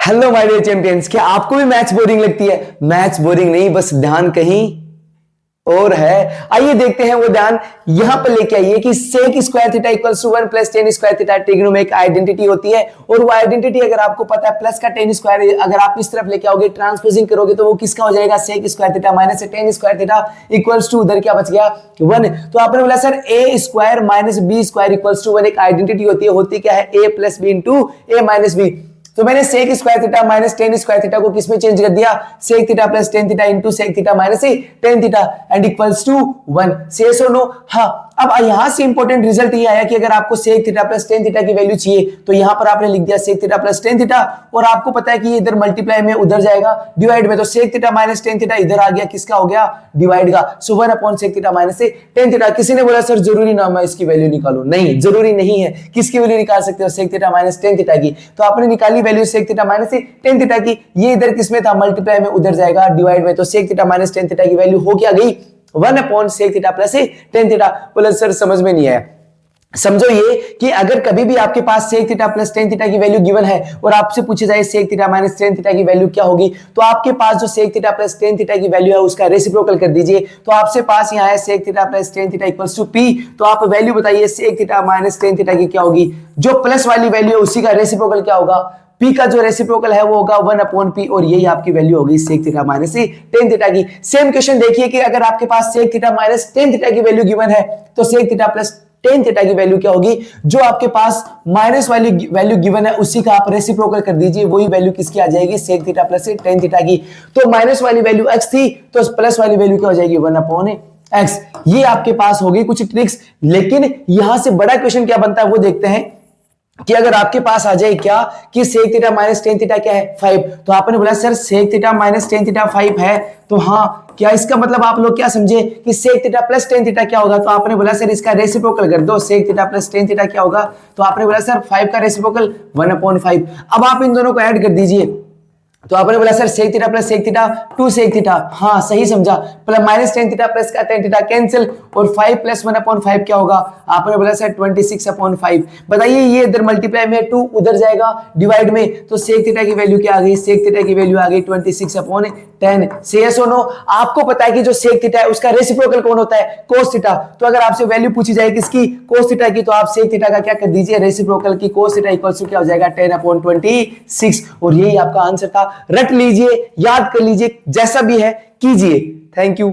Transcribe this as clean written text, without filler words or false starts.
Hello my dear champions, क्या आपको भी मैथ्स बोरिंग लगती है? मैथ्स बोरिंग नहीं, बस ध्यान कहीं और है। आइए देखते हैं वो ध्यान यहां पर लेके आइए कि sec square theta equals to 1 plus tan square theta trigonometric identity होती है। और वो आइडेंटिटी अगर आपको पता है प्लस का tan स्क्वायर अगर आप इस तरफ लेके आओगे, ट्रांसपोजिंग करोगे तो वो किसका हो जाएगा? sec square theta minus tan square theta equals to उधर क्या बच गया 1। तो आपने बोला sir a square minus b square equals to 1 एक आइडेंटिटी होती क्या है? a plus B into A minus B. तो मैंने sec square theta minus tan square theta को किसमें चेंज कर दिया? sec theta plus tan theta into sec theta minus tan theta and equals to 1। से यस और नो? हाँ। अब यहां से इंपॉर्टेंट रिजल्ट ये आया कि अगर आपको sec theta plus tan theta की वैल्यू चाहिए तो यहां पर आपने लिख दिया sec theta plus tan theta, और आपको पता है कि ये इधर मल्टीप्लाई में उधर जाएगा डिवाइड में, तो sec theta minus tan theta इधर आ गया, किसका हो गया? डिवाइड का। सो 1 upon sec theta minus tan theta. किसी ने बोला सर जरूरी ना मैं इसकी वैल्यू निकालूं? नहीं, जरूरी नहीं है। किसकी वैल्यू निकाल सकते हो? sec theta minus tan theta की। तो आपने निकाली value sec theta minus tan theta की, ये इधर किसमें था? मल्टीप्लाई में उधर जाएगा डिवाइड में, तो sec theta minus tan theta की वैल्यू हो क्या गई? 1 upon sec theta plus tan theta. बोला सर समझ में नहीं आया। समझो ये कि अगर कभी भी आपके पास sec theta plus tan theta की वैल्यू गिवन है और आपसे पूछे जाए sec theta minus tan theta की वैल्यू क्या होगी, तो आपके पास जो sec theta plus tan theta की वैल्यू है उसका रेसिप्रोकल कर दीजिए। तो आपसे पास यहाँ है sec theta plus tan theta equals to p। तो आप वैल्यू बताइए sec theta minus tan theta की क्या होगी? जो प्लस वाली वैल्यू है उसी का रेसिप्रोकल क्या होगा? p का जो रेसिप्रोकल है वो होगा 1 अपॉन p, और यही आपकी वैल्यू होगी sec theta minus tan theta की। सेम क्वेश्चन देखिए कि अगर आपके पास sec theta minus tan theta की वैल्यू गिवन है तो sec theta plus tan theta की वैल्यू क्या होगी? जो आपके पास माइनस वाली वैल्यू गिवन है उसी का आप रेसिप्रोकल कर दीजिए, वही वैल्यू किसकी आ जाएगी? sec theta plus tan theta की। तो माइनस वाली वैल्यू x थी तो प्लस वाली वैल्यू क्या हो जाएगी? 1 अपॉन x। ये आपके पास होगी कुछ ट्रिक्स, लेकिन यहां से बड़ा क्वेश्चन क्या बनता है वो देखते हैं कि अगर आपके पास आ जाए क्या कि sec theta minus tan theta क्या है? 5। तो आपने बोला sir sec theta minus tan theta 5 है, तो हाँ, क्या इसका मतलब आप लोग क्या समझे कि sec theta plus tan theta क्या होगा? तो आपने बोला सर इसका रेसिप्रोकल कर दो, sec theta plus tan theta क्या होगा? तो आपने बोला सर 5 का रेसिप्रोकल 1 अपॉन 5। अब आप इन दोनों को ऐड कर दीजिए, तो आपने बोला sir sec theta plus sec theta 2 sec theta, हाँ सही समझा, plus minus tan theta plus का tan थीटा कैंसिल, और 5 प्लस 1 अपॉन 5 क्या होगा? आपने बोला सर 26 अपॉन 5। बताइए ये इधर मल्टीप्लाई में 2 उधर जाएगा डिवाइड में, तो sec थीटा की वैल्यू क्या आ गई? sec थीटा की वैल्यू आ गई 26 अपॉन 10। से यस और नो? आपको पता है कि जो sec थीटा है उसका रेसिप्रोकल कौन होता है? cos theta. तो अगर आपसे वैल्यू पूछी जाए किसकी? cos थीटा की, तो आप sec थीटा का क्या कर दीजिए? रेसिप्रोकल की। cos थीटा इक्वल्स टू क्या हो जाएगा? 10 अपॉन 26। और यही आपका आंसर था। रट लीजिए, याद कर लीजिए, जैसा भी है कीजिए। Thank you.